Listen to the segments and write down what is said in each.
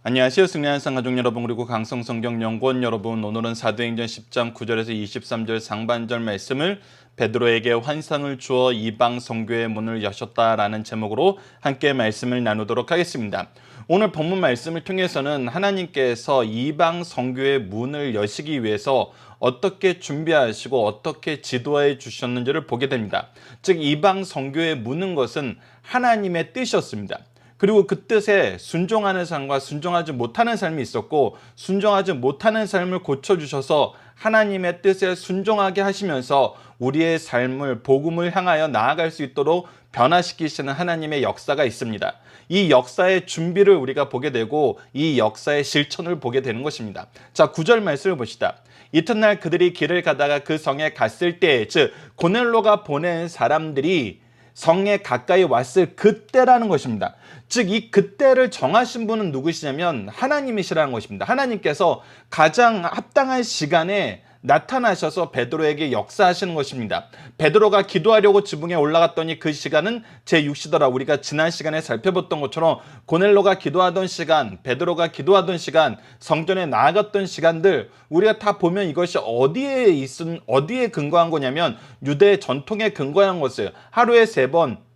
안녕하세요. 승리하는 상가족 여러분, 그리고 강성성경연구원 여러분, 오늘은 사도행전 10장 9절에서 23절 상반절 말씀을 베드로에게 환상을 주어 이방 선교의 문을 여셨다라는 제목으로 함께 말씀을 나누도록 하겠습니다. 오늘 본문 말씀을 통해서는 하나님께서 이방 선교의 문을 여시기 위해서 어떻게 준비하시고 어떻게 지도해 주셨는지를 보게 됩니다. 즉 이방 선교의 문은 것은 하나님의 뜻이었습니다. 그리고 그 뜻에 순종하는 삶과 순종하지 못하는 삶이 있었고, 순종하지 못하는 삶을 고쳐주셔서 하나님의 뜻에 순종하게 하시면서 우리의 삶을 복음을 향하여 나아갈 수 있도록 변화시키시는 하나님의 역사가 있습니다. 이 역사의 준비를 우리가 보게 되고 이 역사의 실천을 보게 되는 것입니다. 자, 9절 말씀을 보시다. 이튿날 그들이 길을 가다가 그 성에 갔을 때, 즉 고넬로가 보낸 사람들이 성에 가까이 왔을 그때라는 것입니다. 즉 이 그때를 정하신 분은 누구시냐면 하나님이시라는 것입니다. 하나님께서 가장 합당한 시간에 나타나셔서 베드로에게 역사하시는 것입니다. 베드로가 기도하려고 지붕에 올라갔더니 그 시간은 제6시더라. 우리가 지난 시간에 살펴봤던 것처럼 고넬로가 기도하던 시간, 베드로가 기도하던 시간, 성전에 나아갔던 시간들, 우리가 다 보면 이것이 어디에 근거한 거냐면 유대 전통에 근거한 것이에요. 하루에 3번,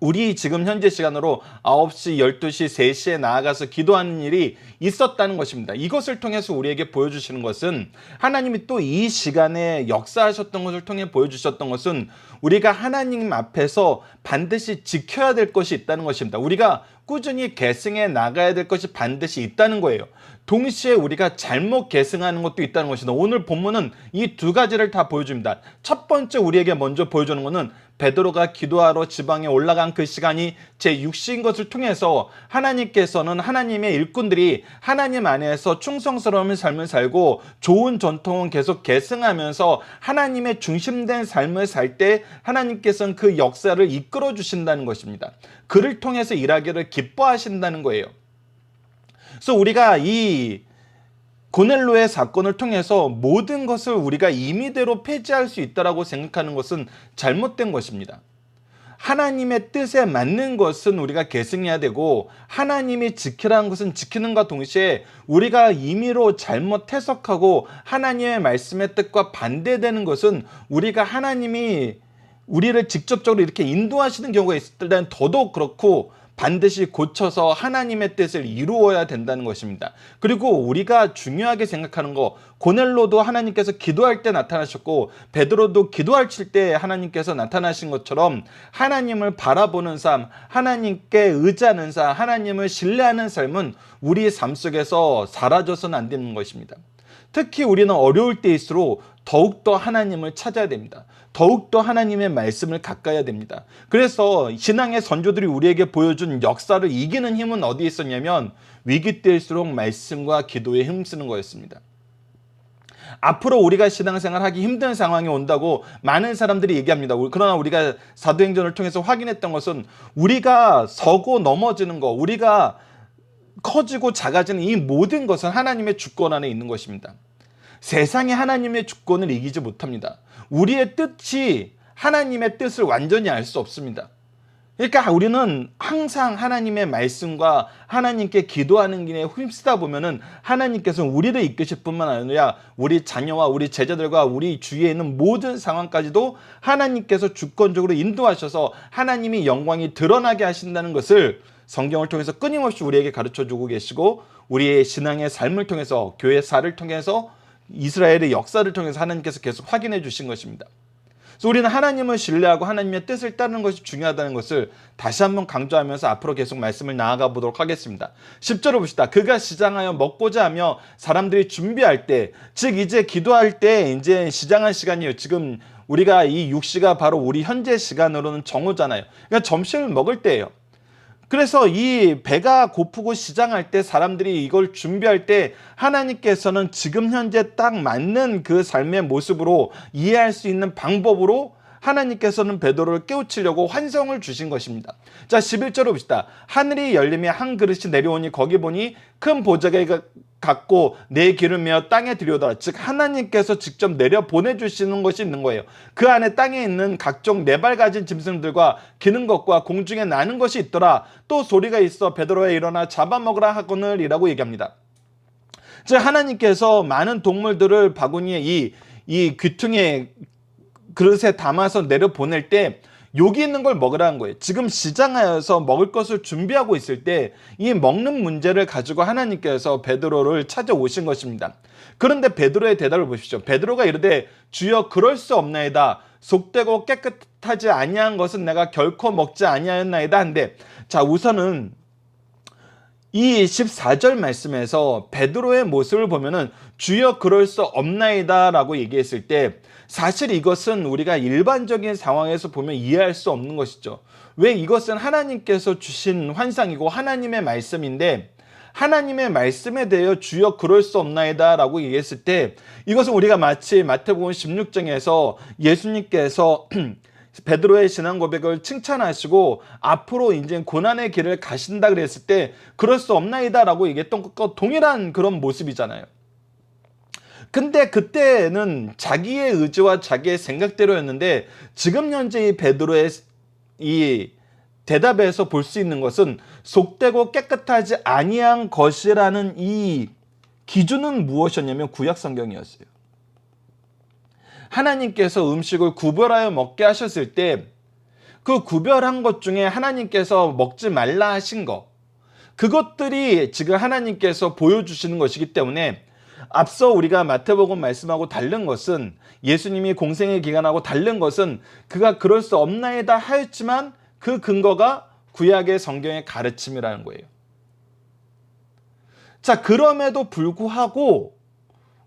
우리 지금 현재 시간으로 9시, 12시, 3시에 나아가서 기도하는 일이 있었다는 것입니다. 이것을 통해서 우리에게 보여주시는 것은, 하나님이 또 이 시간에 역사하셨던 것을 통해 보여주셨던 것은 우리가 하나님 앞에서 반드시 지켜야 될 것이 있다는 것입니다. 우리가 꾸준히 계승해 나가야 될 것이 반드시 있다는 거예요. 동시에 우리가 잘못 계승하는 것도 있다는 것입니다. 오늘 본문은 이 두 가지를 다 보여줍니다. 첫 번째 우리에게 먼저 보여주는 것은 베드로가 기도하러 지방에 올라간 그 시간이 제6시인 것을 통해서 하나님께서는 하나님의 일꾼들이 하나님 안에서 충성스러운 삶을 살고 좋은 전통은 계속 계승하면서 하나님의 중심된 삶을 살 때 하나님께서는 그 역사를 이끌어 주신다는 것입니다. 그를 통해서 일하기를 기뻐하신다는 거예요. 그래서 우리가 이 고넬로의 사건을 통해서 모든 것을 우리가 임의대로 폐지할 수 있다고 생각하는 것은 잘못된 것입니다. 하나님의 뜻에 맞는 것은 우리가 계승해야 되고, 하나님이 지키라는 것은 지키는가 동시에 우리가 임의로 잘못 해석하고 하나님의 말씀의 뜻과 반대되는 것은 우리가 하나님이 우리를 직접적으로 이렇게 인도하시는 경우가 있을 때는 더더욱 그렇고 반드시 고쳐서 하나님의 뜻을 이루어야 된다는 것입니다. 그리고 우리가 중요하게 생각하는 거, 고넬로도 하나님께서 기도할 때 나타나셨고 베드로도 기도할 때 하나님께서 나타나신 것처럼 하나님을 바라보는 삶, 하나님께 의지하는 삶, 하나님을 신뢰하는 삶은 우리의 삶 속에서 사라져서는 안 되는 것입니다. 특히 우리는 어려울 때일수록 더욱더 하나님을 찾아야 됩니다. 더욱더 하나님의 말씀을 가까이야 됩니다. 그래서 신앙의 선조들이 우리에게 보여준 역사를 이기는 힘은 어디에 있었냐면 위기 때일수록 말씀과 기도에 힘쓰는 거였습니다. 앞으로 우리가 신앙생활하기 힘든 상황이 온다고 많은 사람들이 얘기합니다. 그러나 우리가 사도행전을 통해서 확인했던 것은 우리가 서고 넘어지는 거, 우리가 커지고 작아지는 이 모든 것은 하나님의 주권 안에 있는 것입니다. 세상이 하나님의 주권을 이기지 못합니다. 우리의 뜻이 하나님의 뜻을 완전히 알 수 없습니다. 그러니까 우리는 항상 하나님의 말씀과 하나님께 기도하는 길에 힘쓰다 보면은 하나님께서는 우리를 이끄실 뿐만 아니라 우리 자녀와 우리 제자들과 우리 주위에 있는 모든 상황까지도 하나님께서 주권적으로 인도하셔서 하나님이 영광이 드러나게 하신다는 것을 성경을 통해서 끊임없이 우리에게 가르쳐주고 계시고, 우리의 신앙의 삶을 통해서, 교회사를 통해서, 이스라엘의 역사를 통해서 하나님께서 계속 확인해 주신 것입니다. 그래서 우리는 하나님을 신뢰하고 하나님의 뜻을 따르는 것이 중요하다는 것을 다시 한번 강조하면서 앞으로 계속 말씀을 나아가 보도록 하겠습니다. 10절을 봅시다. 그가 시장하여 먹고자 하며 사람들이 준비할 때, 즉 이제 기도할 때 이제 시장할 시간이에요. 지금 우리가 이 6시가 바로 우리 현재 시간으로는 정오잖아요. 그러니까 점심을 먹을 때예요. 그래서 이 배가 고프고 시장할 때, 사람들이 이걸 준비할 때 하나님께서는 지금 현재 딱 맞는 그 삶의 모습으로 이해할 수 있는 방법으로 하나님께서는 베드로를 깨우치려고 환상을 주신 것입니다. 자, 11절을 봅시다. 하늘이 열리며 한 그릇이 내려오니 거기 보니 큰 보자기가 갖고 내 길을 메어 땅에 들여오더라. 즉 하나님께서 직접 내려 보내주시는 것이 있는 거예요. 그 안에 땅에 있는 각종 네 발 가진 짐승들과 기는 것과 공중에 나는 것이 있더라. 또 소리가 있어 베드로야 일어나 잡아먹으라 하거늘이라고 얘기합니다. 즉 하나님께서 많은 동물들을 바구니에 이 귀퉁이에 그릇에 담아서 내려 보낼 때 여기 있는 걸 먹으라는 거예요. 지금 시장하여서 먹을 것을 준비하고 있을 때 이 먹는 문제를 가지고 하나님께서 베드로를 찾아오신 것입니다. 그런데 베드로의 대답을 보십시오. 베드로가 이르되 주여 그럴 수 없나이다. 속되고 깨끗하지 아니한 것은 내가 결코 먹지 아니하였나이다 한데, 자 우선은 이 14절 말씀에서 베드로의 모습을 보면은 주여 그럴 수 없나이다 라고 얘기했을 때 사실 이것은 우리가 일반적인 상황에서 보면 이해할 수 없는 것이죠. 왜? 이것은 하나님께서 주신 환상이고 하나님의 말씀인데 하나님의 말씀에 대하여 주여 그럴 수 없나이다 라고 얘기했을 때 이것은 우리가 마치 마태복음 16장에서 예수님께서 베드로의 신앙 고백을 칭찬하시고 앞으로 이제 고난의 길을 가신다 그랬을 때 그럴 수 없나이다 라고 얘기했던 것과 동일한 그런 모습이잖아요. 근데 그때는 자기의 의지와 자기의 생각대로였는데 지금 현재 이 베드로의 이 대답에서 볼 수 있는 것은 속되고 깨끗하지 아니한 것이라는 이 기준은 무엇이었냐면 구약 성경이었어요. 하나님께서 음식을 구별하여 먹게 하셨을 때 그 구별한 것 중에 하나님께서 먹지 말라 하신 것, 그것들이 지금 하나님께서 보여주시는 것이기 때문에 앞서 우리가 마태복음 말씀하고 다른 것은 예수님이 공생의 기간하고 다른 것은 그가 그럴 수 없나이다 하였지만 그 근거가 구약의 성경의 가르침이라는 거예요. 자, 그럼에도 불구하고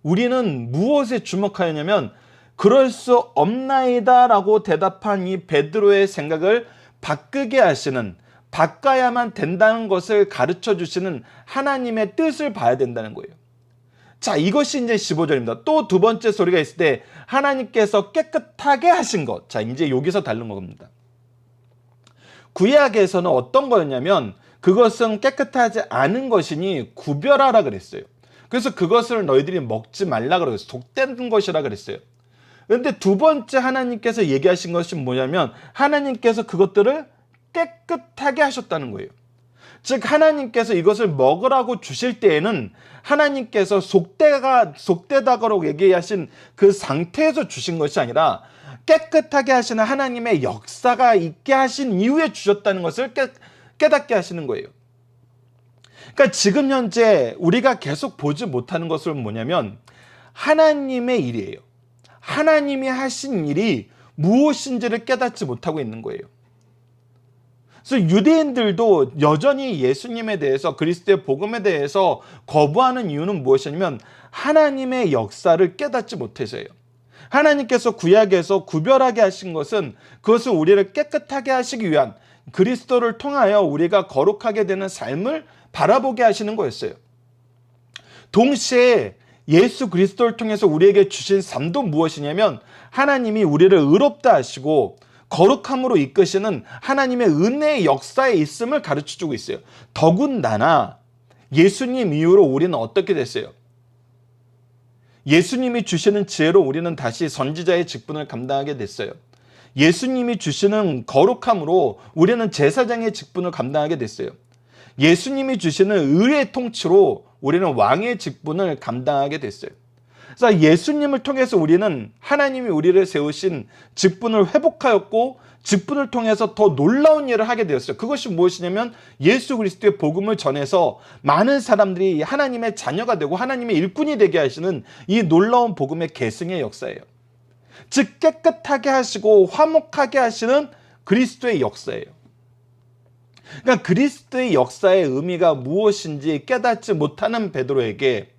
우리는 무엇에 주목하였냐면 그럴 수 없나이다 라고 대답한 이 베드로의 생각을 바꾸게 하시는, 바꿔야만 된다는 것을 가르쳐 주시는 하나님의 뜻을 봐야 된다는 거예요. 자, 이것이 이제 15절입니다. 또 두 번째 소리가 있을 때 하나님께서 깨끗하게 하신 것. 자, 이제 여기서 다른 겁니다. 구약에서는 어떤 거였냐면 그것은 깨끗하지 않은 것이니 구별하라 그랬어요. 그래서 그것을 너희들이 먹지 말라 그랬어요. 속된 것이라 그랬어요. 그런데 두 번째 하나님께서 얘기하신 것이 뭐냐면 하나님께서 그것들을 깨끗하게 하셨다는 거예요. 즉 하나님께서 이것을 먹으라고 주실 때에는 하나님께서 속되다고 얘기하신 그 상태에서 주신 것이 아니라 깨끗하게 하시는 하나님의 역사가 있게 하신 이후에 주셨다는 것을 깨닫게 하시는 거예요. 그러니까 지금 현재 우리가 계속 보지 못하는 것은 뭐냐면 하나님의 일이에요. 하나님이 하신 일이 무엇인지를 깨닫지 못하고 있는 거예요. 그래서 유대인들도 여전히 예수님에 대해서, 그리스도의 복음에 대해서 거부하는 이유는 무엇이냐면 하나님의 역사를 깨닫지 못해서예요. 하나님께서 구약에서 구별하게 하신 것은 그것을 우리를 깨끗하게 하시기 위한, 그리스도를 통하여 우리가 거룩하게 되는 삶을 바라보게 하시는 거였어요. 동시에 예수 그리스도를 통해서 우리에게 주신 삶도 무엇이냐면 하나님이 우리를 의롭다 하시고 거룩함으로 이끄시는 하나님의 은혜의 역사에 있음을 가르쳐주고 있어요. 더군다나 예수님 이후로 우리는 어떻게 됐어요? 예수님이 주시는 지혜로 우리는 다시 선지자의 직분을 감당하게 됐어요. 예수님이 주시는 거룩함으로 우리는 제사장의 직분을 감당하게 됐어요. 예수님이 주시는 의의 통치로 우리는 왕의 직분을 감당하게 됐어요. 그래서 예수님을 통해서 우리는 하나님이 우리를 세우신 직분을 회복하였고 직분을 통해서 더 놀라운 일을 하게 되었어요. 그것이 무엇이냐면 예수 그리스도의 복음을 전해서 많은 사람들이 하나님의 자녀가 되고 하나님의 일꾼이 되게 하시는 이 놀라운 복음의 계승의 역사예요. 즉 깨끗하게 하시고 화목하게 하시는 그리스도의 역사예요. 그러니까 그리스도의 역사의 의미가 무엇인지 깨닫지 못하는 베드로에게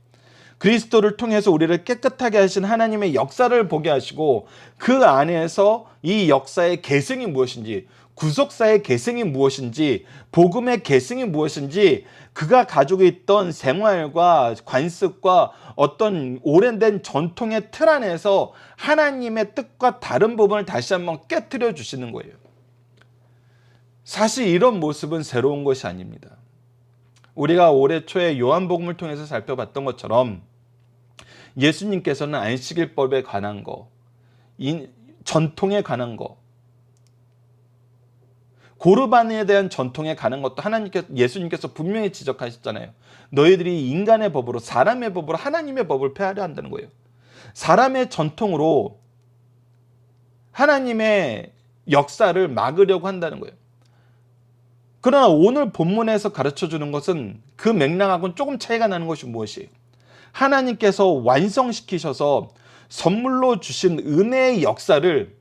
그리스도를 통해서 우리를 깨끗하게 하신 하나님의 역사를 보게 하시고 그 안에서 이 역사의 계승이 무엇인지, 구속사의 계승이 무엇인지, 복음의 계승이 무엇인지, 그가 가지고 있던 생활과 관습과 어떤 오랜된 전통의 틀 안에서 하나님의 뜻과 다른 부분을 다시 한번 깨트려 주시는 거예요. 사실 이런 모습은 새로운 것이 아닙니다. 우리가 올해 초에 요한복음을 통해서 살펴봤던 것처럼 예수님께서는 안식일법에 관한 거, 전통에 관한 거, 고르반에 대한 전통에 관한 것도 예수님께서 분명히 지적하셨잖아요. 너희들이 인간의 법으로, 사람의 법으로 하나님의 법을 폐하려 한다는 거예요. 사람의 전통으로 하나님의 역사를 막으려고 한다는 거예요. 그러나 오늘 본문에서 가르쳐주는 것은 그 맥락하고는 조금 차이가 나는 것이 무엇이에요? 하나님께서 완성시키셔서 선물로 주신 은혜의 역사를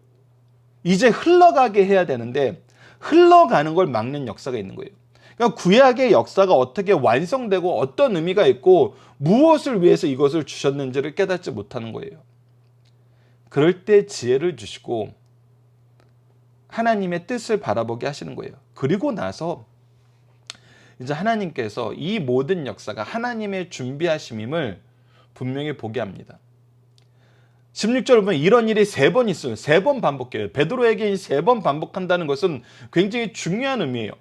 이제 흘러가게 해야 되는데 흘러가는 걸 막는 역사가 있는 거예요. 그러니까 구약의 역사가 어떻게 완성되고 어떤 의미가 있고 무엇을 위해서 이것을 주셨는지를 깨닫지 못하는 거예요. 그럴 때 지혜를 주시고 하나님의 뜻을 바라보게 하시는 거예요. 그리고 나서 이제 하나님께서 이 모든 역사가 하나님의 준비하심임을 분명히 보게 합니다. 16절 보면 이런 일이 3번 있어요. 3번 반복해요. 베드로에게 3번 반복한다는 것은 굉장히 중요한 의미예요.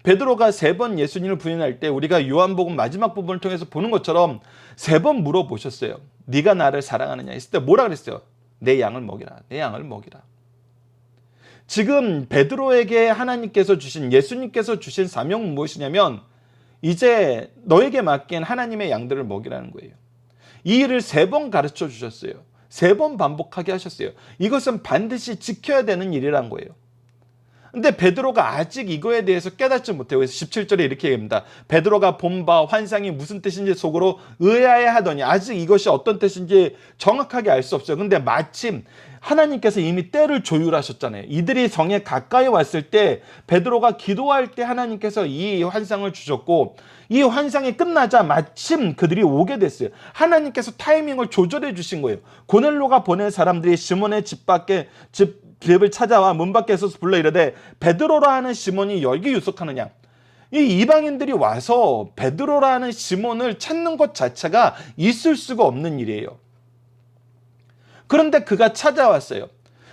베드로가 3번 예수님을 부인할 때 우리가 요한복음 마지막 부분을 통해서 보는 것처럼 3번 물어보셨어요. 네가 나를 사랑하느냐 했을 때 뭐라 그랬어요? 내 양을 먹이라. 내 양을 먹이라. 지금 베드로에게 하나님께서 주신, 예수님께서 주신 사명은 무엇이냐면 이제 너에게 맡긴 하나님의 양들을 먹이라는 거예요. 이 일을 3번 가르쳐 주셨어요. 3번 반복하게 하셨어요. 이것은 반드시 지켜야 되는 일이란 거예요. 근데 베드로가 아직 이거에 대해서 깨닫지 못해요. 그래서 17절에 이렇게 얘기합니다. 베드로가 본 바 환상이 무슨 뜻인지 속으로 의아해하더니 아직 이것이 어떤 뜻인지 정확하게 알 수 없어요. 근데 마침 하나님께서 이미 때를 조율하셨잖아요. 이들이 성에 가까이 왔을 때 베드로가 기도할 때 하나님께서 이 환상을 주셨고 이 환상이 끝나자 마침 그들이 오게 됐어요. 하나님께서 타이밍을 조절해 주신 거예요. 고넬로가 보낸 사람들이 시몬의 집을 찾아와 문 밖에서 불러 이르되 베드로라 하는 시몬이 여기 유숙하느냐. 이 이방인들이 와서 베드로라 하는 시몬을 찾는 것 자체가 있을 수가 없는 일이에요. 그런데 그가 찾아왔어요.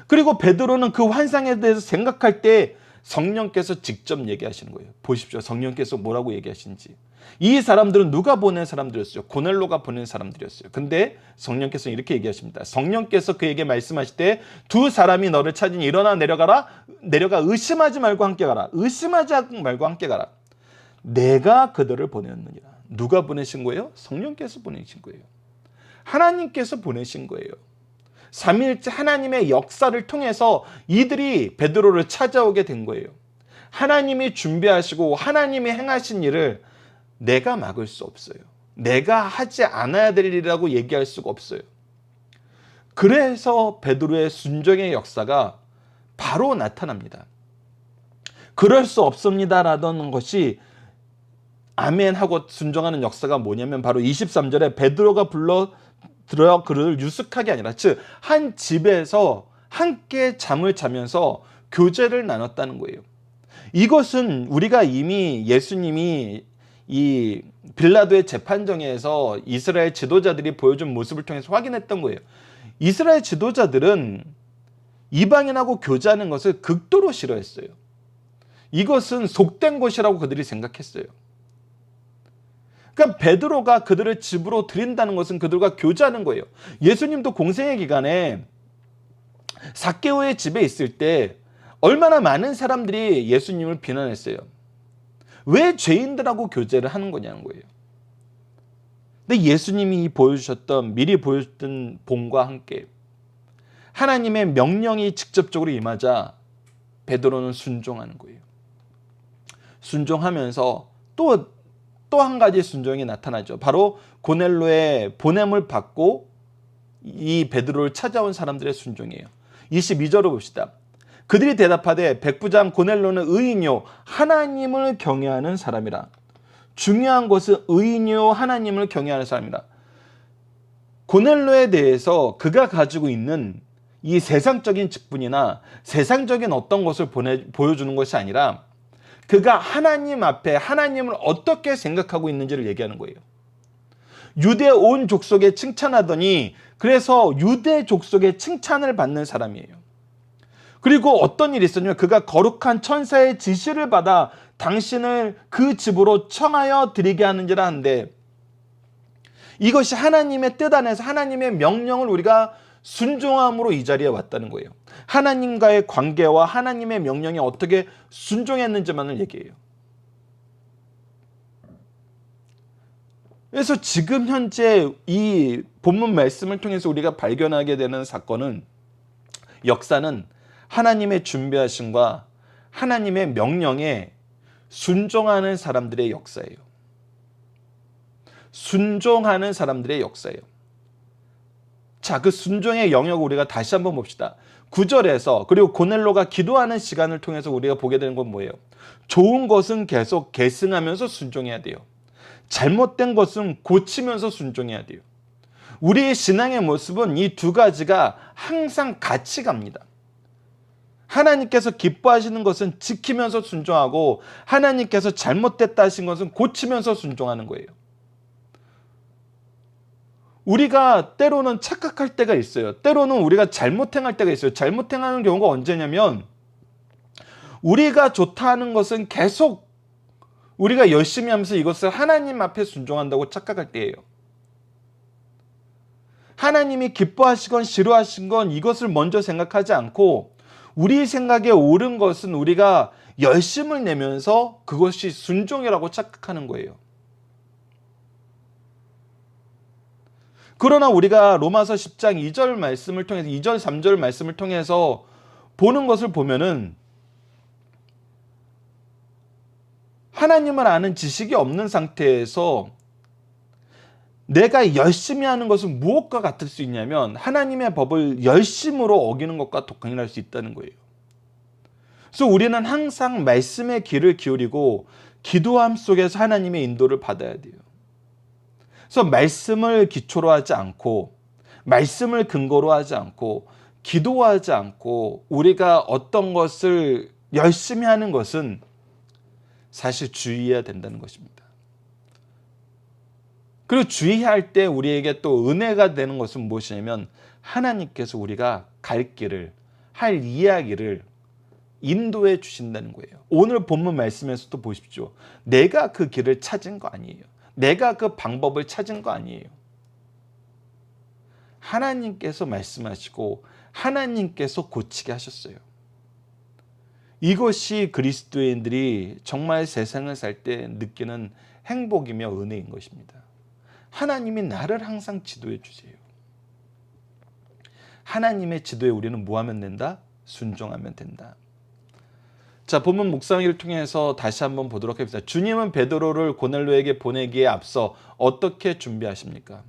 그리고 베드로는 그 환상에 대해서 생각할 때 성령께서 직접 얘기하시는 거예요. 보십시오. 성령께서 뭐라고 얘기하시는지. 이 사람들은 누가 보낸 사람들이었어요? 고넬로가 보낸 사람들이었어요. 근데 성령께서 이렇게 얘기하십니다. 성령께서 그에게 말씀하실 때 두 사람이 너를 찾으니 일어나 내려가 의심하지 말고 함께 가라. 의심하지 말고 함께 가라. 내가 그들을 보냈느니라. 누가 보내신 거예요? 성령께서 보내신 거예요. 하나님께서 보내신 거예요. 삼위일체 하나님의 역사를 통해서 이들이 베드로를 찾아오게 된 거예요. 하나님이 준비하시고 하나님이 행하신 일을 내가 막을 수 없어요. 내가 하지 않아야 될 일이라고 얘기할 수가 없어요. 그래서 베드로의 순종의 역사가 바로 나타납니다. 그럴 수 없습니다라던 것이 아멘 하고 순종하는 역사가 뭐냐면 바로 23절에 베드로가 들어 그를 유숙하게 아니라 즉 한 집에서 함께 잠을 자면서 교제를 나눴다는 거예요. 이것은 우리가 이미 예수님이 이 빌라도의 재판정에서 이스라엘 지도자들이 보여준 모습을 통해서 확인했던 거예요. 이스라엘 지도자들은 이방인하고 교제하는 것을 극도로 싫어했어요. 이것은 속된 것이라고 그들이 생각했어요. 그러니까 베드로가 그들을 집으로 들인다는 것은 그들과 교제하는 거예요. 예수님도 공생의 기간에 삭개오의 집에 있을 때 얼마나 많은 사람들이 예수님을 비난했어요. 왜 죄인들하고 교제를 하는 거냐는 거예요. 근데 예수님이 미리 보여줬던 본과 함께 하나님의 명령이 직접적으로 임하자 베드로는 순종하는 거예요. 순종하면서 또 한 가지 순종이 나타나죠. 바로 고넬로의 보냄을 받고 이 베드로를 찾아온 사람들의 순종이에요. 22절을 봅시다. 그들이 대답하되 백부장 고넬로는 의인이요 하나님을 경외하는 사람이라. 중요한 것은 의인이요 하나님을 경외하는 사람이라. 고넬로에 대해서 그가 가지고 있는 이 세상적인 직분이나 세상적인 어떤 것을 보여주는 것이 아니라 그가 하나님 앞에 하나님을 어떻게 생각하고 있는지를 얘기하는 거예요. 유대 온 족속에 칭찬하더니 그래서 유대 족속의 칭찬을 받는 사람이에요. 그리고 어떤 일이 있었냐면 그가 거룩한 천사의 지시를 받아 당신을 그 집으로 청하여 드리게 하는지라 하는데, 이것이 하나님의 뜻 안에서 하나님의 명령을 우리가 순종함으로 이 자리에 왔다는 거예요. 하나님과의 관계와 하나님의 명령에 어떻게 순종했는지만을 얘기해요. 그래서 지금 현재 이 본문 말씀을 통해서 우리가 발견하게 되는 사건은, 역사는 하나님의 준비하심과 하나님의 명령에 순종하는 사람들의 역사예요. 순종하는 사람들의 역사예요. 자, 그 순종의 영역을 우리가 다시 한번 봅시다. 9절에서, 그리고 고넬로가 기도하는 시간을 통해서 우리가 보게 되는 건 뭐예요? 좋은 것은 계속 계승하면서 순종해야 돼요. 잘못된 것은 고치면서 순종해야 돼요. 우리의 신앙의 모습은 이 두 가지가 항상 같이 갑니다. 하나님께서 기뻐하시는 것은 지키면서 순종하고, 하나님께서 잘못됐다 하신 것은 고치면서 순종하는 거예요. 우리가 때로는 착각할 때가 있어요. 때로는 우리가 잘못 행할 때가 있어요. 잘못 행하는 경우가 언제냐면, 우리가 좋다 하는 것은 계속 우리가 열심히 하면서 이것을 하나님 앞에 순종한다고 착각할 때예요. 하나님이 기뻐하시건 싫어하신 건 이것을 먼저 생각하지 않고, 우리 생각에 옳은 것은 우리가 열심을 내면서 그것이 순종이라고 착각하는 거예요. 그러나 우리가 로마서 10장 2절 말씀을 통해서, 2절 3절 말씀을 통해서 보는 것을 보면은, 하나님을 아는 지식이 없는 상태에서 내가 열심히 하는 것은 무엇과 같을 수 있냐면, 하나님의 법을 열심으로 어기는 것과 동일할 수 있다는 거예요. 그래서 우리는 항상 말씀의 귀를 기울이고 기도함 속에서 하나님의 인도를 받아야 돼요. 그래서 말씀을 기초로 하지 않고, 말씀을 근거로 하지 않고, 기도하지 않고 우리가 어떤 것을 열심히 하는 것은 사실 주의해야 된다는 것입니다. 그리고 주의할 때 우리에게 또 은혜가 되는 것은 무엇이냐면, 하나님께서 우리가 갈 길을, 할 이야기를 인도해 주신다는 거예요. 오늘 본문 말씀에서도 보십시오. 내가 그 길을 찾은 거 아니에요. 내가 그 방법을 찾은 거 아니에요. 하나님께서 말씀하시고 하나님께서 고치게 하셨어요. 이것이 그리스도인들이 정말 세상을 살 때 느끼는 행복이며 은혜인 것입니다. 하나님이 나를 항상 지도해 주세요. 하나님의 지도에 우리는 뭐 하면 된다? 순종하면 된다. 자, 본문 묵상을 통해서 다시 한번 보도록 하겠습니다. 주님은 베드로를 고넬로에게 보내기에 앞서 어떻게 준비하십니까?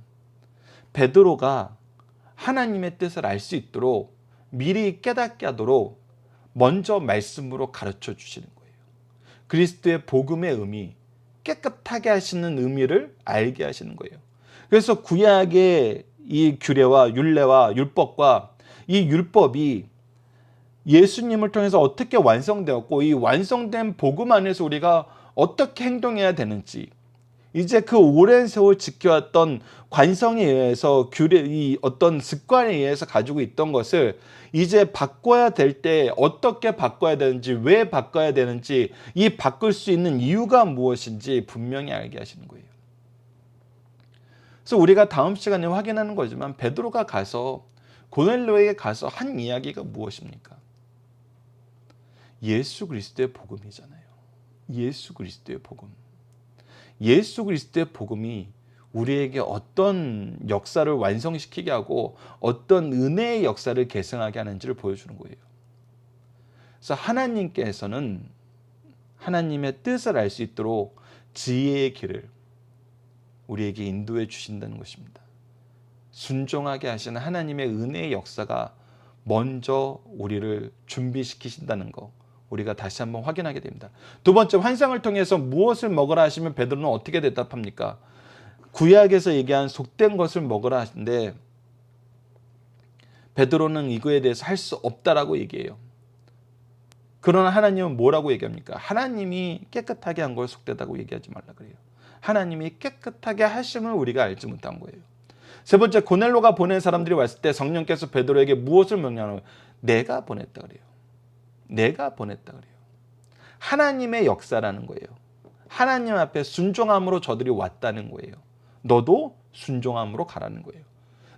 베드로가 하나님의 뜻을 알 수 있도록, 미리 깨닫게 하도록 먼저 말씀으로 가르쳐 주시는 거예요. 그리스도의 복음의 의미, 깨끗하게 하시는 의미를 알게 하시는 거예요. 그래서 구약의 이 규례와 율례와 율법과 이 율법이 예수님을 통해서 어떻게 완성되었고, 이 완성된 복음 안에서 우리가 어떻게 행동해야 되는지, 이제 그 오랜 세월 지켜왔던 관성에 의해서, 이 어떤 습관에 의해서 가지고 있던 것을 이제 바꿔야 될 때 어떻게 바꿔야 되는지, 왜 바꿔야 되는지, 이 바꿀 수 있는 이유가 무엇인지 분명히 알게 하시는 거예요. 그래서 우리가 다음 시간에 확인하는 거지만, 베드로가 가서 고넬로에게 가서 한 이야기가 무엇입니까? 예수 그리스도의 복음이잖아요. 예수 그리스도의 복음. 예수 그리스도의 복음이 우리에게 어떤 역사를 완성시키게 하고 어떤 은혜의 역사를 계승하게 하는지를 보여주는 거예요. 그래서 하나님께서는 하나님의 뜻을 알 수 있도록 지혜의 길을 우리에게 인도해 주신다는 것입니다. 순종하게 하시는 하나님의 은혜의 역사가 먼저 우리를 준비시키신다는 것, 우리가 다시 한번 확인하게 됩니다. 두 번째, 환상을 통해서 무엇을 먹으라 하시면 베드로는 어떻게 대답합니까? 구약에서 얘기한 속된 것을 먹으라 하시는데, 베드로는 이거에 대해서 할 수 없다라고 얘기해요. 그러나 하나님은 뭐라고 얘기합니까? 하나님이 깨끗하게 한 걸 속되다고 얘기하지 말라 그래요. 하나님이 깨끗하게 하심을 우리가 알지 못한 거예요. 세 번째, 고넬로가 보낸 사람들이 왔을 때 성령께서 베드로에게 무엇을 명령하는 거예요? 내가 보냈다 그래요. 내가 보냈다 그래요. 하나님의 역사라는 거예요. 하나님 앞에 순종함으로 저들이 왔다는 거예요. 너도 순종함으로 가라는 거예요.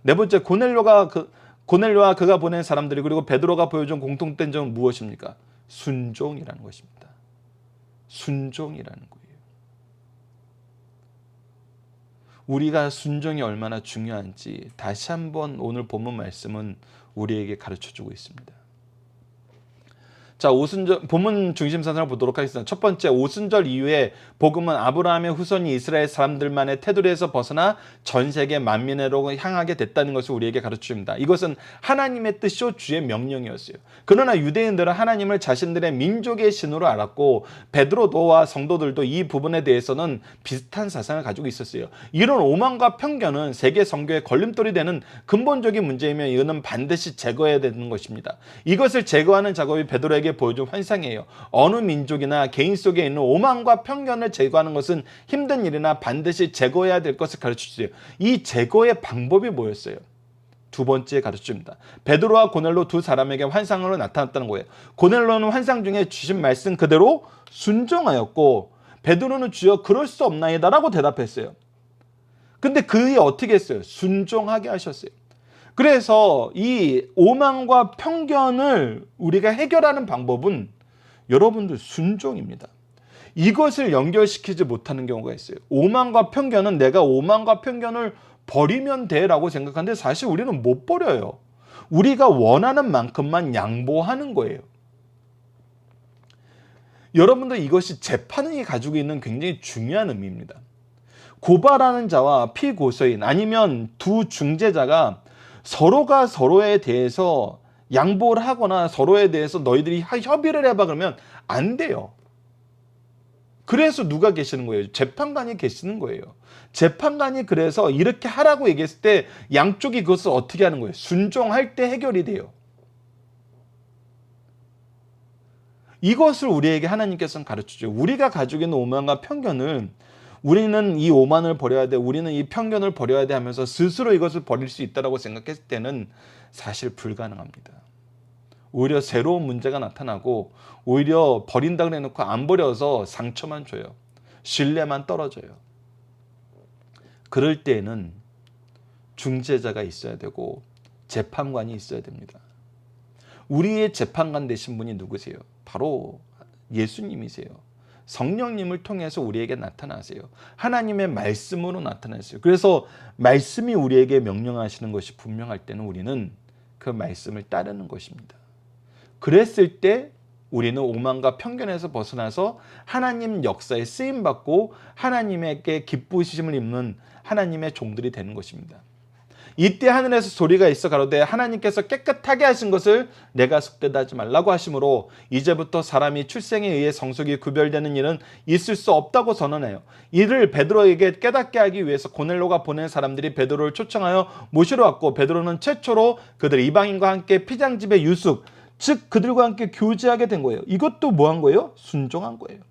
네 번째, 고넬료와 그가 보낸 사람들이, 그리고 베드로가 보여준 공통된 점은 무엇입니까? 순종이라는 것입니다. 순종이라는 거예요. 우리가 순종이 얼마나 중요한지 다시 한번 오늘 본문 말씀은 우리에게 가르쳐주고 있습니다. 자, 본문 중심 사상을 보도록 하겠습니다. 첫 번째, 오순절 이후에 복음은 아브라함의 후손이 이스라엘 사람들만의 테두리에서 벗어나 전 세계 만민으로 향하게 됐다는 것을 우리에게 가르쳐줍니다. 이것은 하나님의 뜻이요 주의 명령이었어요. 그러나 유대인들은 하나님을 자신들의 민족의 신으로 알았고, 베드로도와 성도들도 이 부분에 대해서는 비슷한 사상을 가지고 있었어요. 이런 오만과 편견은 세계 선교의 걸림돌이 되는 근본적인 문제이며 이거는 반드시 제거해야 되는 것입니다. 이것을 제거하는 작업이 베드로에게 보여준 환상이에요. 어느 민족이나 개인 속에 있는 오만과 편견을 제거하는 것은 힘든 일이나 반드시 제거해야 될 것을 가르쳐주세요. 이 제거의 방법이 뭐였어요? 두 번째 가르쳐줍니다. 베드로와 고넬로 두 사람에게 환상으로 나타났다는 거예요. 고넬로는 환상 중에 주신 말씀 그대로 순종하였고, 베드로는 주여 그럴 수 없나이다 라고 대답했어요. 근데 그이 어떻게 했어요? 순종하게 하셨어요. 그래서 이 오만과 편견을 우리가 해결하는 방법은 여러분들 순종입니다. 이것을 연결시키지 못하는 경우가 있어요. 오만과 편견은 내가 오만과 편견을 버리면 돼라고 생각하는데 사실 우리는 못 버려요. 우리가 원하는 만큼만 양보하는 거예요. 여러분들, 이것이 재판이 가지고 있는 굉장히 중요한 의미입니다. 고발하는 자와 피고소인 아니면 두 중재자가 서로가 서로에 대해서 양보를 하거나 서로에 대해서 너희들이 협의를 해봐 그러면 안 돼요. 그래서 누가 계시는 거예요? 재판관이 계시는 거예요. 재판관이 그래서 이렇게 하라고 얘기했을 때 양쪽이 그것을 어떻게 하는 거예요? 순종할 때 해결이 돼요. 이것을 우리에게 하나님께서는 가르쳐줘요. 우리가 가지고 있는 오만과 편견을, 우리는 이 오만을 버려야 돼, 우리는 이 편견을 버려야 돼 하면서 스스로 이것을 버릴 수 있다고 생각했을 때는 사실 불가능합니다. 오히려 새로운 문제가 나타나고, 오히려 버린다 그래놓고 안 버려서 상처만 줘요. 신뢰만 떨어져요. 그럴 때에는 중재자가 있어야 되고 재판관이 있어야 됩니다. 우리의 재판관 되신 분이 누구세요? 바로 예수님이세요. 성령님을 통해서 우리에게 나타나세요. 하나님의 말씀으로 나타나세요. 그래서 말씀이 우리에게 명령하시는 것이 분명할 때는 우리는 그 말씀을 따르는 것입니다. 그랬을 때 우리는 오만과 편견에서 벗어나서 하나님 역사에 쓰임받고 하나님에게 기쁘심을 입는 하나님의 종들이 되는 것입니다. 이때 하늘에서 소리가 있어 가로되 하나님께서 깨끗하게 하신 것을 내가 속되다 하지 말라고 하심으로 이제부터 사람이 출생에 의해 성속이 구별되는 일은 있을 수 없다고 선언해요. 이를 베드로에게 깨닫게 하기 위해서 고넬로가 보낸 사람들이 베드로를 초청하여 모시러 왔고, 베드로는 최초로 그들 이방인과 함께 피장집의 유숙, 즉 그들과 함께 교제하게 된 거예요. 이것도 뭐 한 거예요? 순종한 거예요.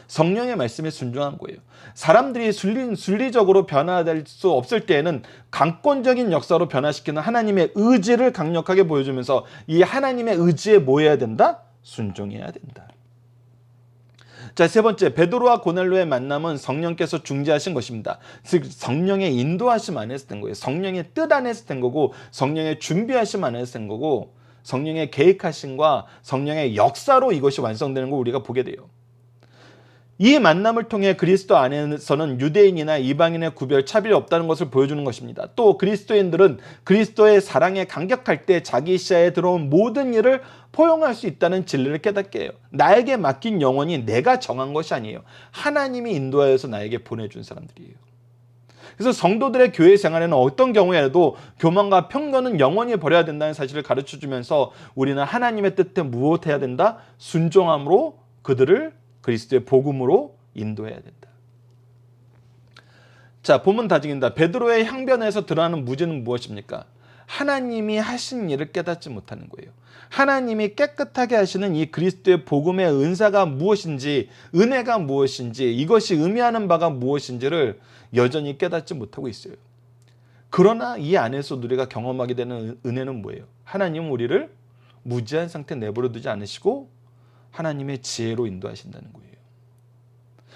성령의 말씀에 순종한 거예요. 사람들이 순리적으로 변화될 수 없을 때에는 강권적인 역사로 변화시키는 하나님의 의지를 강력하게 보여주면서 이 하나님의 의지에 뭐 해야 된다? 순종해야 된다. 자, 세 번째, 베드로와 고넬로의 만남은 성령께서 중재하신 것입니다. 즉 성령의 인도하심 안에서 된 거예요. 성령의 뜻 안에서 된 거고, 성령의 준비하심 안에서 된 거고, 성령의 계획하심과 성령의 역사로 이것이 완성되는 걸 우리가 보게 돼요. 이 만남을 통해 그리스도 안에서는 유대인이나 이방인의 구별, 차별이 없다는 것을 보여주는 것입니다. 또 그리스도인들은 그리스도의 사랑에 감격할 때 자기 시야에 들어온 모든 일을 포용할 수 있다는 진리를 깨닫게 해요. 나에게 맡긴 영혼이 내가 정한 것이 아니에요. 하나님이 인도하여서 나에게 보내준 사람들이에요. 그래서 성도들의 교회 생활에는 어떤 경우에도 교만과 편견은 영원히 버려야 된다는 사실을 가르쳐주면서 우리는 하나님의 뜻에 무엇해야 된다? 순종함으로 그들을 그리스도의 복음으로 인도해야 된다. 자, 본문 다짐입니다. 베드로의 향변에서 드러나는 무죄는 무엇입니까? 하나님이 하신 일을 깨닫지 못하는 거예요. 하나님이 깨끗하게 하시는 이 그리스도의 복음의 은사가 무엇인지, 은혜가 무엇인지, 이것이 의미하는 바가 무엇인지를 여전히 깨닫지 못하고 있어요. 그러나 이 안에서 우리가 경험하게 되는 은혜는 뭐예요? 하나님은 우리를 무지한 상태에 내버려 두지 않으시고 하나님의 지혜로 인도하신다는 거예요.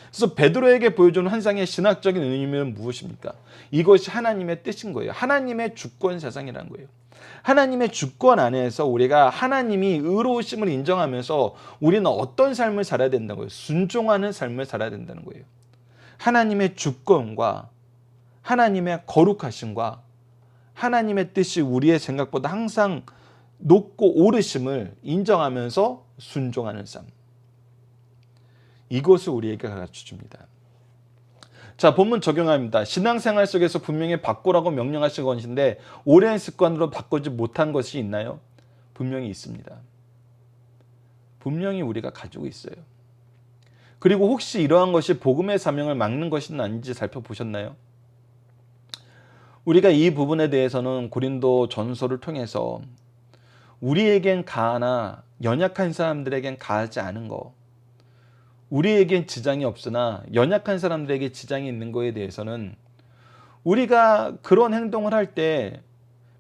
그래서 베드로에게 보여주는 환상의 신학적인 의미는 무엇입니까? 이것이 하나님의 뜻인 거예요. 하나님의 주권 세상이라는 거예요. 하나님의 주권 안에서 우리가 하나님이 의로우심을 인정하면서 우리는 어떤 삶을 살아야 된다는 거예요. 순종하는 삶을 살아야 된다는 거예요. 하나님의 주권과 하나님의 거룩하심과 하나님의 뜻이 우리의 생각보다 항상 높고 오르심을 인정하면서 순종하는 삶. 이것을 우리에게 가르쳐줍니다. 자, 본문 적용합니다. 신앙생활 속에서 분명히 바꾸라고 명령하신 것인데 오랜 습관으로 바꾸지 못한 것이 있나요? 분명히 있습니다. 분명히 우리가 가지고 있어요. 그리고 혹시 이러한 것이 복음의 사명을 막는 것은 아닌지 살펴보셨나요? 우리가 이 부분에 대해서는 고린도 전서를 통해서 우리에겐 가하나 연약한 사람들에겐 가하지 않은 거, 우리에겐 지장이 없으나 연약한 사람들에게 지장이 있는 거에 대해서는 우리가 그런 행동을 할 때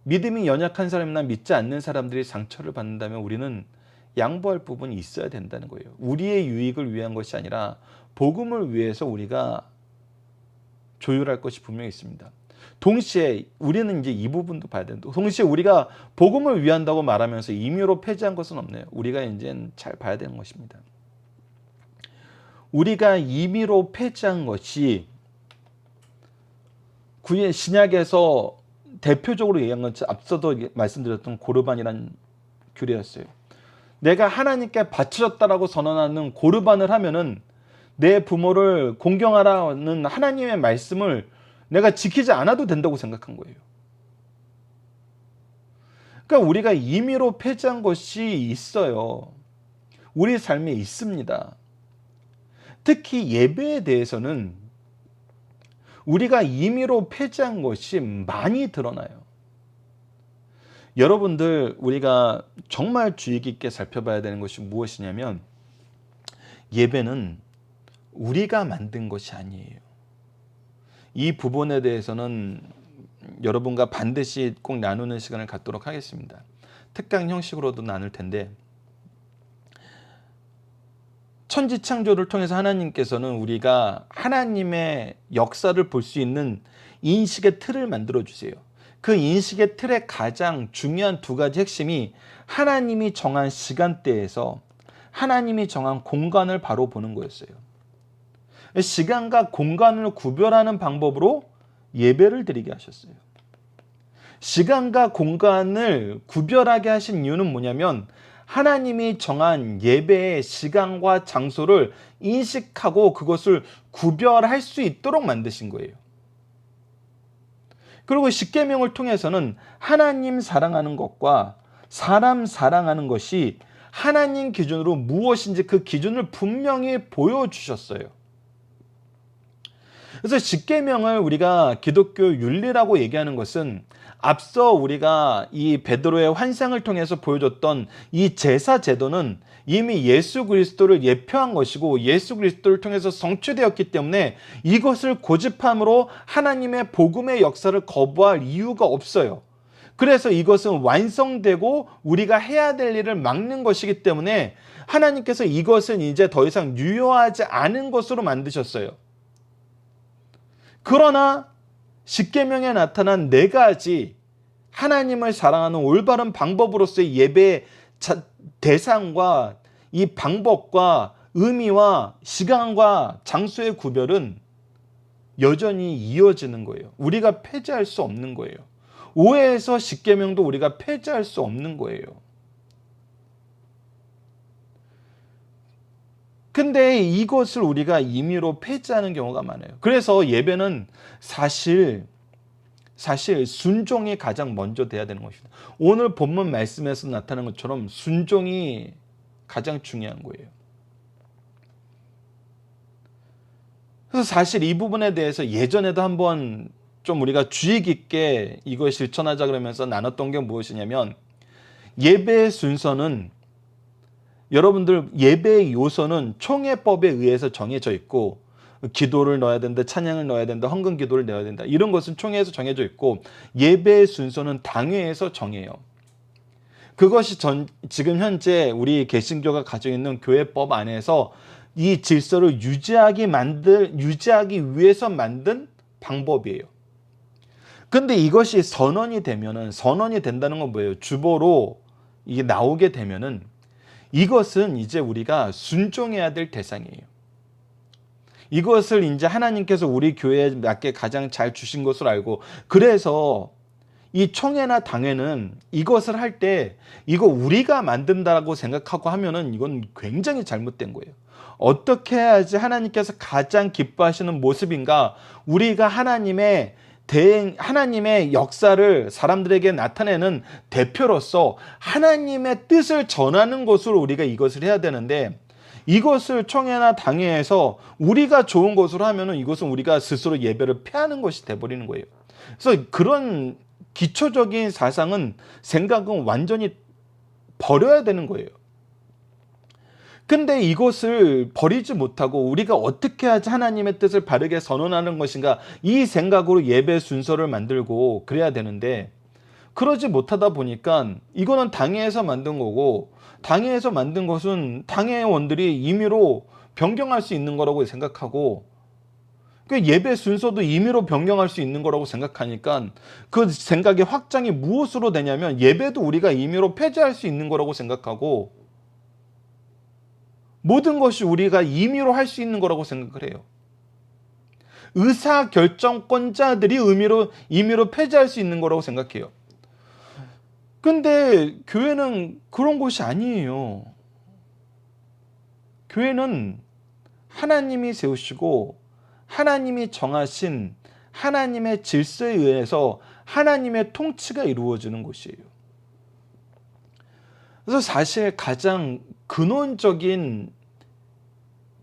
믿음이 연약한 사람이나 믿지 않는 사람들이 상처를 받는다면 우리는 양보할 부분이 있어야 된다는 거예요. 우리의 유익을 위한 것이 아니라 복음을 위해서 우리가 조율할 것이 분명히 있습니다. 동시에 우리는 이제 이 부분도 봐야 된다. 동시에 우리가 복음을 위한다고 말하면서 임의로 폐지한 것은 없네요. 우리가 이제 잘 봐야 되는 것입니다. 우리가 임의로 폐지한 것이 구약 신약에서 대표적으로 얘기한 건 앞서도 말씀드렸던 고르반이라는 규례였어요. 내가 하나님께 바쳐졌다라고 선언하는 고르반을 하면은 내 부모를 공경하라는 하나님의 말씀을 내가 지키지 않아도 된다고 생각한 거예요. 그러니까 우리가 임의로 폐지한 것이 있어요. 우리 삶에 있습니다. 특히 예배에 대해서는 우리가 임의로 폐지한 것이 많이 드러나요. 여러분들, 우리가 정말 주의 깊게 살펴봐야 되는 것이 무엇이냐면 예배는 우리가 만든 것이 아니에요. 이 부분에 대해서는 여러분과 반드시 꼭 나누는 시간을 갖도록 하겠습니다. 특강 형식으로도 나눌 텐데, 천지창조를 통해서 하나님께서는 우리가 하나님의 역사를 볼 수 있는 인식의 틀을 만들어 주세요. 그 인식의 틀의 가장 중요한 두 가지 핵심이 하나님이 정한 시간대에서 하나님이 정한 공간을 바로 보는 거였어요. 시간과 공간을 구별하는 방법으로 예배를 드리게 하셨어요. 시간과 공간을 구별하게 하신 이유는 뭐냐면 하나님이 정한 예배의 시간과 장소를 인식하고 그것을 구별할 수 있도록 만드신 거예요. 그리고 십계명을 통해서는 하나님 사랑하는 것과 사람 사랑하는 것이 하나님 기준으로 무엇인지 그 기준을 분명히 보여주셨어요. 그래서 십계명을 우리가 기독교 윤리라고 얘기하는 것은 앞서 우리가 이 베드로의 환상을 통해서 보여줬던 이 제사 제도는 이미 예수 그리스도를 예표한 것이고 예수 그리스도를 통해서 성취되었기 때문에 이것을 고집함으로 하나님의 복음의 역사를 거부할 이유가 없어요. 그래서 이것은 완성되고 우리가 해야 될 일을 막는 것이기 때문에 하나님께서 이것은 이제 더 이상 유효하지 않은 것으로 만드셨어요. 그러나 십계명에 나타난 네 가지 하나님을 사랑하는 올바른 방법으로서의 예배의 대상과 이 방법과 의미와 시간과 장소의 구별은 여전히 이어지는 거예요. 우리가 폐지할 수 없는 거예요. 5회에서 십계명도 우리가 폐지할 수 없는 거예요. 근데 이것을 우리가 임의로 폐지하는 경우가 많아요. 그래서 예배는 사실 순종이 가장 먼저 돼야 되는 것입니다. 오늘 본문 말씀에서 나타나는 것처럼 순종이 가장 중요한 거예요. 그래서 사실 이 부분에 대해서 예전에도 한번 좀 우리가 주의 깊게 이걸 실천하자 그러면서 나눴던 게 무엇이냐면 예배의 순서는 여러분들 예배의 요소는 총회법에 의해서 정해져 있고 기도를 넣어야 된다, 찬양을 넣어야 된다, 헌금 기도를 넣어야 된다. 이런 것은 총회에서 정해져 있고 예배의 순서는 당회에서 정해요. 그것이 지금 현재 우리 개신교가 가지고 있는 교회법 안에서 이 질서를 유지하기 위해서 만든 방법이에요. 근데 이것이 선언이 된다는 건 뭐예요? 주보로 이게 나오게 되면은 이것은 이제 우리가 순종해야 될 대상이에요. 이것을 이제 하나님께서 우리 교회에 맞게 가장 잘 주신 것으로 알고, 그래서 이 총회나 당회는 이것을 할 때 이거 우리가 만든다라고 생각하고 하면은 이건 굉장히 잘못된 거예요. 어떻게 해야지 하나님께서 가장 기뻐하시는 모습인가? 우리가 하나님의 역사를 사람들에게 나타내는 대표로서 하나님의 뜻을 전하는 것으로 우리가 이것을 해야 되는데, 이것을 총회나 당회에서 우리가 좋은 것으로 하면은 이것은 우리가 스스로 예배를 패하는 것이 돼버리는 거예요. 그래서 그런 기초적인 생각은 완전히 버려야 되는 거예요. 근데 이것을 버리지 못하고 우리가 어떻게 해야지 하나님의 뜻을 바르게 선언하는 것인가, 이 생각으로 예배 순서를 만들고 그래야 되는데, 그러지 못하다 보니까 이거는 당회에서 만든 거고, 당회에서 만든 것은 당회원들이 임의로 변경할 수 있는 거라고 생각하고, 그 예배 순서도 임의로 변경할 수 있는 거라고 생각하니까 그 생각의 확장이 무엇으로 되냐면, 예배도 우리가 임의로 폐지할 수 있는 거라고 생각하고, 모든 것이 우리가 임의로 할 수 있는 거라고 생각을 해요. 의사결정권자들이 임의로 폐지할 수 있는 거라고 생각해요. 근데 교회는 그런 곳이 아니에요. 교회는 하나님이 세우시고 하나님이 정하신 하나님의 질서에 의해서 하나님의 통치가 이루어지는 곳이에요. 그래서 사실 가장 근원적인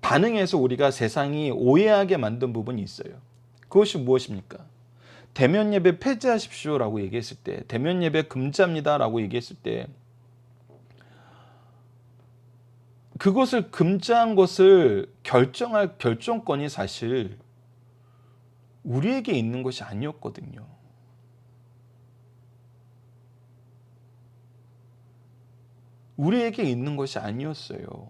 반응에서 우리가 세상이 오해하게 만든 부분이 있어요. 그것이 무엇입니까? 대면 예배 폐지하십시오라고 얘기했을 때, 대면 예배 금지합니다라고 얘기했을 때, 그것을 금지한 것을 결정할 결정권이 사실 우리에게 있는 것이 아니었거든요. 우리에게 있는 것이 아니었어요.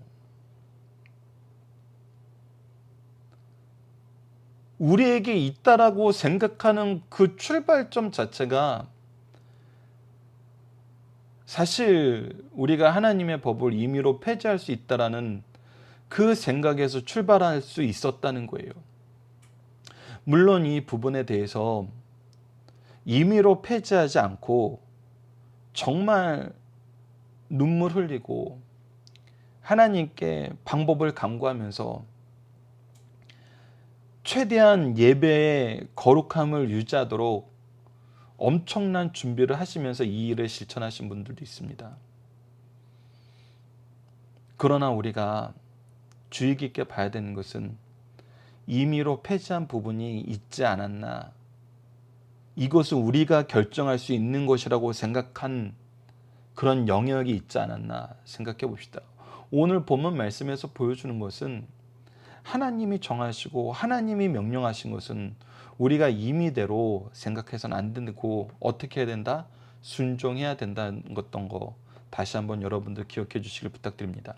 우리에게 있다라고 생각하는 그 출발점 자체가 사실 우리가 하나님의 법을 임의로 폐지할 수 있다라는 그 생각에서 출발할 수 있었다는 거예요. 물론 이 부분에 대해서 임의로 폐지하지 않고 정말 눈물 흘리고 하나님께 방법을 간구하면서 최대한 예배의 거룩함을 유지하도록 엄청난 준비를 하시면서 이 일을 실천하신 분들도 있습니다. 그러나 우리가 주의 깊게 봐야 되는 것은 임의로 폐지한 부분이 있지 않았나, 이것은 우리가 결정할 수 있는 것이라고 생각한 그런 영역이 있지 않았나 생각해 봅시다. 오늘 본문 말씀에서 보여주는 것은 하나님이 정하시고 하나님이 명령하신 것은 우리가 임의대로 생각해서는 안 되고 어떻게 해야 된다? 순종해야 된다는 거 다시 한번 여러분들 기억해 주시길 부탁드립니다.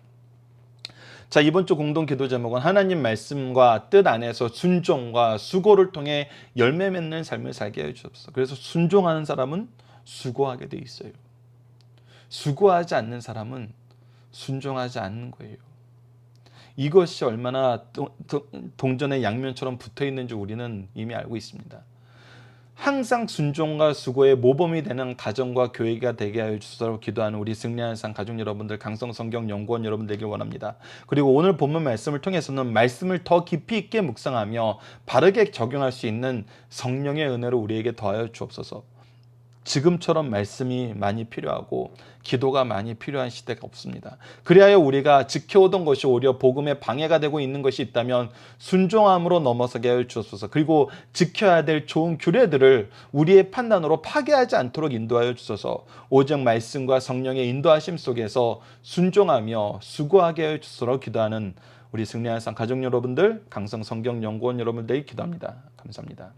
자, 이번 주 공동 기도 제목은 하나님 말씀과 뜻 안에서 순종과 수고를 통해 열매 맺는 삶을 살게 해주옵소서. 그래서 순종하는 사람은 수고하게 돼 있어요. 수고하지 않는 사람은 순종하지 않는 거예요. 이것이 얼마나 동전의 양면처럼 붙어 있는지 우리는 이미 알고 있습니다. 항상 순종과 수고의 모범이 되는 가정과 교회가 되게 하여 주소서 기도하는 우리 승리하는 삶 가족 여러분들, 강성성경 연구원 여러분 되길 원합니다. 그리고 오늘 본문 말씀을 통해서는 말씀을 더 깊이 있게 묵상하며 바르게 적용할 수 있는 성령의 은혜를 우리에게 더하여 주옵소서. 지금처럼 말씀이 많이 필요하고 기도가 많이 필요한 시대가 없습니다. 그리하여 우리가 지켜오던 것이 오히려 복음에 방해가 되고 있는 것이 있다면 순종함으로 넘어서게 하여 주옵소서. 그리고 지켜야 될 좋은 규례들을 우리의 판단으로 파괴하지 않도록 인도하여 주소서. 오직 말씀과 성령의 인도하심 속에서 순종하며 수고하게 하여 주소서 기도하는 우리 승리하는 삶 가족 여러분들, 강성성경연구원 여러분들에게 기도합니다. 감사합니다.